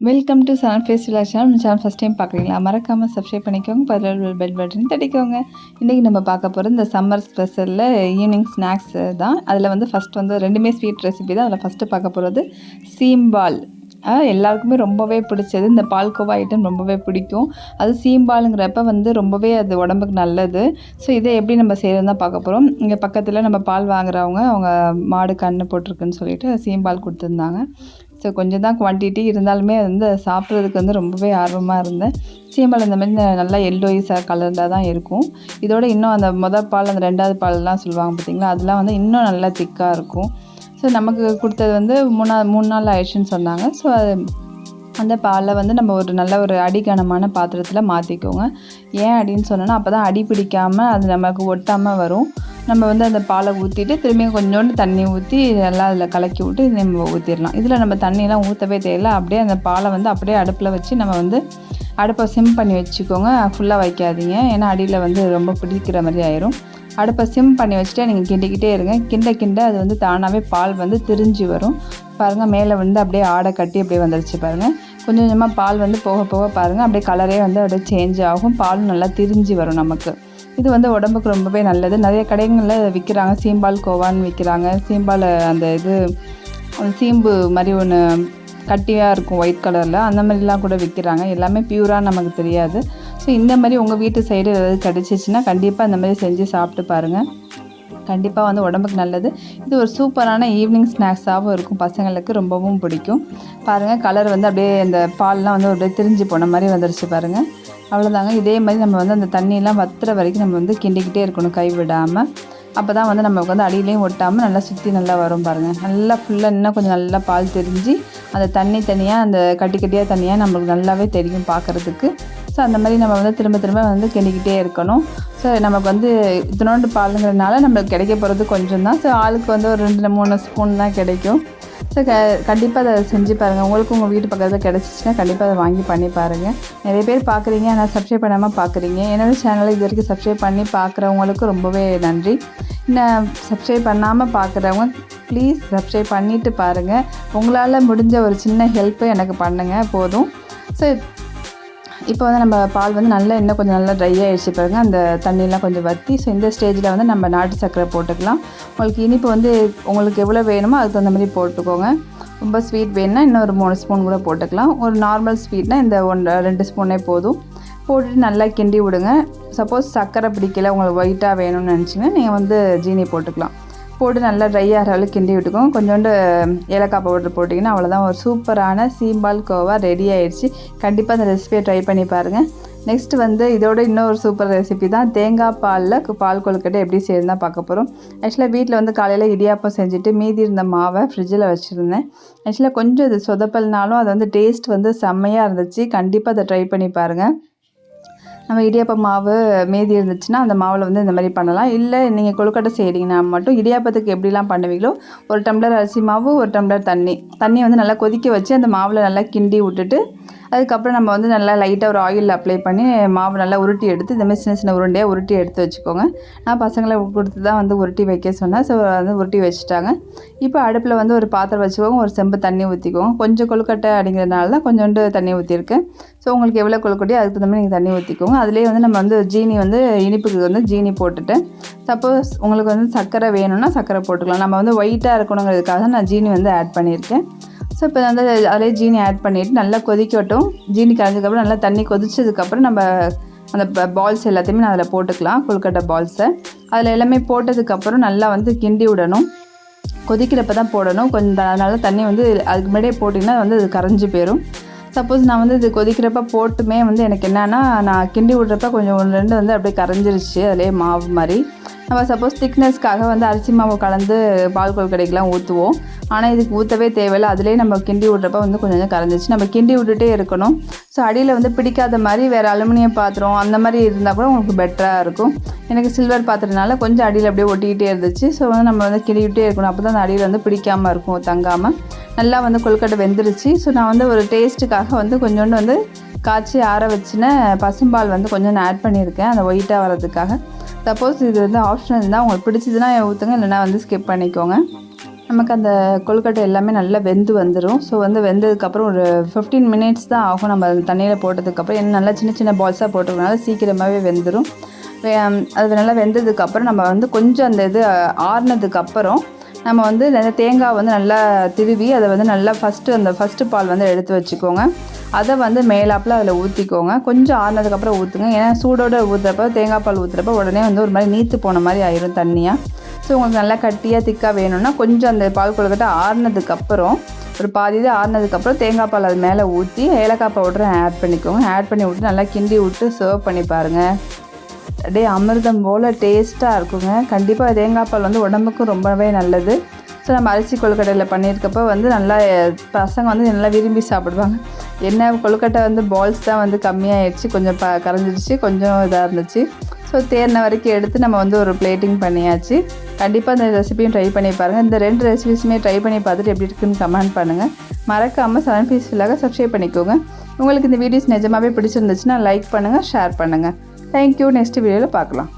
Welcome to Sun Festival channel. Channel first time பார்க்குறீங்களா? மறக்காமல் subscribe பண்ணிக்கோங்க, பதில் பெல் பட்டன் தட்டிக்கோங்க. இன்றைக்கி நம்ம பார்க்க போகிறது இந்த சம்மர் ஸ்பெஷலில் ஈவினிங் ஸ்நாக்ஸ் தான். அதில் வந்து ஃபஸ்ட் வந்து ரெண்டுமே ஸ்வீட் ரெசிபி தான். அதில் ஃபஸ்ட்டு பார்க்க போகிறது சீம்பால். எல்லாருக்குமே ரொம்பவே பிடிச்சது. இந்த பால்கோவா ஐட்டம் ரொம்பவே பிடிக்கும். அது சீம்பாலுங்கிறப்ப வந்து ரொம்பவே அது உடம்புக்கு நல்லது. ஸோ இதை எப்படி நம்ம செய்யறது தான் பார்க்க போகிறோம். இங்கே பக்கத்தில் நம்ம பால் வாங்குறவங்க அவங்க மாடு கன்று போட்டிருக்குன்னு சொல்லிட்டு சீம்பால் கொடுத்துருந்தாங்க. ஸோ கொஞ்சம் தான் குவான்டிட்டி இருந்தாலுமே வந்து சாப்பிட்றதுக்கு வந்து ரொம்பவே ஆர்வமாக இருந்தேன். சீம்பால் இந்த மாதிரி நல்லா எல்லோயிஸாக கலரில் தான் இருக்கும். இதோட இன்னும் அந்த பால், அந்த 2வது பால்லாம் சொல்லுவாங்க பார்த்திங்களா, அதெல்லாம் வந்து இன்னும் நல்லா திக்காக இருக்கும். ஸோ நமக்கு கொடுத்தது வந்து 3 நாள் ஆயிடுச்சுன்னு சொன்னாங்க. ஸோ அது அந்த பாலை வந்து நம்ம ஒரு நல்ல ஒரு அடிகனமான பாத்திரத்தில் மாற்றிக்கோங்க. ஏன் அப்படின்னு சொன்னோன்னா, அப்போ தான் அடி பிடிக்காமல் அது நமக்கு ஒட்டாமல் வரும். நம்ம வந்து அந்த பாலை ஊற்றிட்டு திரும்பியும் கொஞ்சோண்டு தண்ணி ஊற்றி நல்லா அதில் கலக்கி விட்டு நம்ம ஊற்றிடலாம். இதில் நம்ம தண்ணியெலாம் ஊற்றவே தேவையில்லை. அப்படியே அந்த பாலை வந்து அப்படியே அடுப்பில் வச்சு நம்ம வந்து அடுப்பை சிம் பண்ணி வச்சுக்கோங்க. ஃபுல்லாக வைக்காதீங்க, ஏன்னா அடியில் வந்து ரொம்ப பிடிக்கிற மாதிரி ஆயிரும். அடுப்பை சிம் பண்ணி வச்சுட்டு நீங்கள் கிண்டிக்கிட்டே இருங்க. கிண்ட அது வந்து தானாகவே பால் வந்து திரிஞ்சு வரும். பாருங்கள், மேலே வந்து அப்படியே ஆடை கட்டி அப்படியே வந்துடுச்சு பாருங்கள். கொஞ்சம் கொஞ்சமாக பால் வந்து போக போக பாருங்கள் அப்படியே கலரே வந்து அப்படியே சேஞ்ச் ஆகும். பாலும் நல்லா திரிஞ்சு வரும் நமக்கு. இது வந்து உடம்புக்கு ரொம்பவே நல்லது. நிறைய கடைகளில் விற்கிறாங்க, சீம்பால் கோவான்னு விற்கிறாங்க. சீம்பால் அந்த இது சீம்பு மாதிரி ஒன்று கட்டியாக இருக்கும் ஒயிட் கலரில், அந்த மாதிரிலாம் கூட விற்கிறாங்க. எல்லாமே பியூராக நமக்கு தெரியாது. ஸோ இந்த மாதிரி உங்கள் வீட்டு சைடு ஏதாவது கிடச்சிச்சின்னா கண்டிப்பாக இந்த மாதிரி செஞ்சு சாப்பிட்டு பாருங்கள். கண்டிப்பாக வந்து உடம்புக்கு நல்லது. இது ஒரு சூப்பரான ஈவினிங் ஸ்நாக்ஸாகவும் இருக்கும். பசங்களுக்கு ரொம்பவும் பிடிக்கும். பாருங்கள், கலர் வந்து அப்படியே அந்த பால்லாம் வந்து அப்படியே திரிஞ்சு போன மாதிரி வந்துடுச்சு பாருங்கள். அவ்வளோதாங்க. இதே மாதிரி நம்ம வந்து அந்த தண்ணியெல்லாம் வத்துற வரைக்கும் நம்ம வந்து கிண்டிக்கிட்டே இருக்கணும், கை விடாமல். அப்போ தான் வந்து நமக்கு வந்து அடியிலையும் ஒட்டாமல் நல்லா சுற்றி நல்லா வரும் பாருங்கள். நல்லா ஃபுல்லாக இன்னும் கொஞ்சம் நல்லா பால் தெரிஞ்சு அந்த தண்ணி தனியாக, அந்த கட்டியாக தனியாக நம்மளுக்கு நல்லாவே தெரியும் பார்க்குறதுக்கு. ஸோ அந்த மாதிரி நம்ம வந்து திரும்ப திரும்ப வந்து கிண்டிக்கிட்டே இருக்கணும். ஸோ நமக்கு வந்து இத்தனோண்டு பாலுங்கிறதுனால நம்மளுக்கு கிடைக்க போகிறது கொஞ்சம் தான். ஸோ ஆளுக்கு வந்து ஒரு 2-3 ஸ்பூன் தான் கிடைக்கும். ஸோ கண்டிப்பாக அதை செஞ்சு பாருங்கள். உங்களுக்கு உங்கள் வீட்டு பக்கத்தில் கிடச்சிச்சின்னா கண்டிப்பாக அதை வாங்கி பண்ணி பாருங்கள். நிறைய பேர் பார்க்குறீங்க, ஆனால் சப்ஸ்கிரைப் பண்ணாமல் பார்க்குறீங்க. என்னோடய சேனலை இது வரைக்கும் சப்ஸ்கிரைப் பண்ணி பார்க்குறவங்களுக்கு ரொம்பவே நன்றி. இன்னும் சப்ஸ்கிரைப் பண்ணாமல் பார்க்குறவங்க ப்ளீஸ் சப்ஸ்கிரைப் பண்ணிவிட்டு பாருங்கள். உங்களால் முடிஞ்ச ஒரு சின்ன ஹெல்ப்பு எனக்கு பண்ணுங்கள் போதும். ஸோ இப்போ வந்து நம்ம பால் வந்து நல்லா இன்னும் கொஞ்சம் நல்லா ட்ரை ஆகிடுச்சு பாருங்கள், அந்த தண்ணியெலாம் கொஞ்சம் வற்றி. ஸோ இந்த ஸ்டேஜில் வந்து நம்ம நாட்டு சர்க்கரை போட்டுக்கலாம். உங்களுக்கு இனிப்பு வந்து உங்களுக்கு எவ்வளோ வேணுமோ அதுக்கு தகுந்த மாதிரி போட்டுக்கோங்க. ரொம்ப ஸ்வீட் வேணுன்னா இன்னும் ஒரு 3 ஸ்பூன் கூட போட்டுக்கலாம். ஒரு நார்மல் ஸ்வீட்னால் இந்த 2 ஸ்பூனே போதும். போட்டுட்டு நல்லா கிண்டி விடுங்க. சப்போஸ் சர்க்கரை பிடிக்கல, உங்களுக்கு ஒயிட்டாக வேணும்னு நினச்சிங்கன்னா நீங்கள் வந்து ஜீனி போட்டுக்கலாம். போட்டு நல்லா ட்ரை ஆகிற அளவுக்கு கிண்டி விட்டுக்கோங்க. கொஞ்சோண்டு ஏலக்காய் பவுடர் போட்டிங்கன்னா அவ்வளோதான், ஒரு சூப்பரான சீம்பால் கோவா ரெடி ஆகிடுச்சு. கண்டிப்பாக அந்த ரெசிபியை ட்ரை பண்ணி பாருங்கள். நெக்ஸ்ட்டு வந்து இதோட இன்னொரு சூப்பர் ரெசிபி தான், தேங்காய் பாலில் பால் கொழுக்கட்டை எப்படி செய்யணும் தான் பார்க்க போகிறோம். ஆக்சுவலாக வீட்டில் வந்து காலையில் இடியாப்பம் செஞ்சுட்டு மீதி இருந்த மாவை ஃப்ரிட்ஜில் வச்சுருந்தேன். ஆக்சுவலாக கொஞ்சம் இது சொதப்பல்னாலும் அது வந்து டேஸ்ட் வந்து செம்மையாக இருந்துச்சு. கண்டிப்பாக அதை ட்ரை பண்ணி பாருங்கள். நம்ம இடியாப்ப மாவு மீதி இருந்துச்சுன்னா அந்த மாவில் வந்து இந்த மாதிரி பண்ணலாம். இல்லை நீங்கள் கொழுக்கட்டை செய்கிறீங்கன்னா மட்டும் இடியாப்பத்துக்கு எப்படிலாம் பண்ணுவீங்களோ, ஒரு டம்ளர் அரிசி மாவு, ஒரு டம்ளர் தண்ணி வந்து நல்லா கொதிக்க வச்சு அந்த மாவில் நல்லா கிண்டி விட்டுட்டு அதுக்கப்புறம் நம்ம வந்து நல்லா லைட்டாக ஒரு ஆயில் அப்ளை பண்ணி மாவு நல்லா உருட்டி எடுத்து இந்தமாதிரி சின்ன சின்ன உருண்டையாக உருட்டி எடுத்து வச்சுக்கோங்க. நான் பசங்களை கொடுத்து தான் வந்து உருட்டி வைக்க சொன்னேன். ஸோ வந்து உருட்டி வச்சுட்டாங்க. இப்போ அடுப்பில் வந்து ஒரு பாத்திரம் வச்சுக்கோங்க, ஒரு செம்பு தண்ணி ஊற்றிக்கோங்க. கொஞ்சம் கொழுக்கட்டை அப்படிங்கிறதுனால தான் கொஞ்சோண்டு தண்ணி ஊற்றிருக்கேன். ஸோ உங்களுக்கு எவ்வளோ கொழுக்கட்டையோ அதுக்கு தகுந்த மாதிரி நீங்கள் தண்ணி ஊற்றிக்கோங்க. அதிலே வந்து நம்ம வந்து ஜீனி வந்து இனிப்புக்கு வந்து ஜீனி போட்டுட்டேன். சப்போஸ் உங்களுக்கு வந்து சர்க்கரை வேணும்னா சர்க்கரை போட்டுக்கலாம். நம்ம வந்து ஒயிட்டாக இருக்கணுங்கிறதுக்காக நான் ஜீனி வந்து ஆட் பண்ணியிருக்கேன். ஸோ இப்போ வந்து அதிலே ஜீனி ஆட் பண்ணிவிட்டு நல்லா கொதிக்கட்டும். ஜீனி கரைஞ்சதுக்கப்புறம் நல்லா தண்ணி கொதிச்சதுக்கப்புறம் நம்ம அந்த பால்ஸ் எல்லாத்தையுமே நான் அதில் போட்டுக்கலாம், கொழுக்கட்டை பால்ஸை. அதில் எல்லாமே போட்டதுக்கப்புறம் நல்லா வந்து கிண்டி விடணும். கொதிக்கிறப்ப தான் போடணும். கொஞ்சம் அதனால தண்ணி வந்து அதுக்கு முன்னாடியே போட்டிங்கன்னா வந்து அது கரைஞ்சி போயிடும். சப்போஸ் நான் வந்து இது கொதிக்கிறப்ப போட்டுமே வந்து எனக்கு என்னென்னா, நான் கிண்டி விட்றப்ப கொஞ்சம் 1-2 வந்து அப்படியே கரைஞ்சிருச்சு அதிலே மாவு மாதிரி. நம்ம சப்போஸ் திக்னஸ்க்காக வந்து அரிசி மாவு கலந்து பால் கொழுக்கட்டைக்கெலாம் ஊற்றுவோம். ஆனால் இதுக்கு ஊற்றவே தேவையில்லை. அதிலே நம்ம கிண்டி விட்றப்ப வந்து கொஞ்சம் கொஞ்சம் கரைஞ்சிச்சு. நம்ம கிண்டி விட்டுட்டே இருக்கணும். ஸோ அடியில் வந்து பிடிக்காத மாதிரி வேறு அலுமினியம் பாத்திரம் அந்த மாதிரி இருந்தால் கூட உங்களுக்கு பெட்டராக இருக்கும். எனக்கு சில்வர் பாத்திரனால கொஞ்சம் அடியில் அப்படியே ஒட்டிக்கிட்டே இருந்துச்சு. ஸோ வந்து நம்ம வந்து கிண்டிக்கிட்டே இருக்கணும். அப்போ தான் அந்த அடியில் வந்து பிடிக்காமல் இருக்கும், தங்காமல். நல்லா வந்து கொழுக்கட்டை வெந்துருச்சு. ஸோ நான் வந்து ஒரு டேஸ்ட்டுக்காக வந்து கொஞ்சோண்டு வந்து காய்ச்சி ஆற வச்சுன பசும்பால் வந்து கொஞ்சம் ஆட் பண்ணியிருக்கேன், அந்த ஒயிட்டாக வர்றதுக்காக. சப்போஸ் இது வந்து ஆப்ஷனல் தான், உங்களுக்கு பிடிச்சதுன்னா ஊற்றுங்க, இல்லைனா வந்து ஸ்கிப் பண்ணிக்கோங்க. நமக்கு அந்த கொழுக்கட்டை எல்லாமே நல்லா வெந்து வந்துடும். ஸோ வந்து வெந்ததுக்கப்புறம் ஒரு 15 மினிட்ஸ் தான் ஆகும் நம்ம தண்ணியில் போட்டதுக்கப்புறம். ஏன்னா நல்லா சின்ன சின்ன பால்ஸாக போட்டுருக்கனால சீக்கிரமாகவே வெந்துடும். அது நல்லா வெந்ததுக்கப்புறம் நம்ம வந்து கொஞ்சம் அந்த இது ஆறுனதுக்கப்புறம் நம்ம வந்து தேங்காய் வந்து நல்லா திருவி அதை வந்து நல்லா ஃபஸ்ட்டு பால் வந்து எடுத்து வச்சுக்கோங்க. அதை வந்து மேலாப்பில் அதில் ஊற்றிக்கோங்க. கொஞ்சம் ஆறுனதுக்கப்புறம் ஊற்றுங்க. ஏன்னா சூடோடு ஊற்றுறப்ப தேங்காய் பால் ஊற்றுறப்ப உடனே வந்து ஒரு மாதிரி நீத்து போன மாதிரி ஆயிரும் தண்ணியாக. ஸோ உங்களுக்கு நல்லா கட்டியாக திக்காக வேணும்னா கொஞ்சம் அந்த பால் கொழுக்கட்டை ஆறுனதுக்கப்புறம் ஒரு பாதி இது ஆறுனதுக்கப்புறம் தேங்காய் பால் அது மேலே ஊற்றி ஏலக்காய் பவுடரை ஆட் பண்ணிக்கோங்க. ஆட் பண்ணி விட்டு நல்லா கிண்டி விட்டு சர்வ் பண்ணி பாருங்கள். அப்படியே அமிர்தம் போல் டேஸ்ட்டாக இருக்குங்க. கண்டிப்பாக தேங்காய் பால் வந்து உடம்புக்கும் ரொம்பவே நல்லது. ஸோ நம்ம அரிசி கொழுக்கட்டையில் பண்ணியிருக்கப்போ வந்து நல்லா பசங்க வந்து நல்லா விரும்பி சாப்பிடுவாங்க. என்ன கொழுக்கட்டை வந்து பால்ஸ் தான் வந்து கம்மியாகிடுச்சு, கொஞ்சம் கரைஞ்சிடுச்சு, கொஞ்சம் இதாக இருந்துச்சு. ஸோ தேர்ன வரைக்கும் எடுத்து நம்ம வந்து ஒரு பிளேட்டிங் பண்ணியாச்சு. கண்டிப்பாக இந்த ரெசிபியும் ட்ரை பண்ணி பாருங்கள். இந்த 2 ரெசிபிஸுமே ட்ரை பண்ணி பார்த்துட்டு எப்படி இருக்குன்னு கமெண்ட் பண்ணுங்கள். மறக்காமல் 7 பீஸ்ஃபுல்லாக சப்ஸ்கிரைப் பண்ணிக்கோங்க. உங்களுக்கு இந்த வீடியோஸ் நிஜமாகவே பிடிச்சிருந்துச்சுன்னா லைக் பண்ணுங்கள், ஷேர் பண்ணுங்கள். தேங்க்யூ. நெக்ஸ்ட் வீடியோவில் பார்க்கலாம்.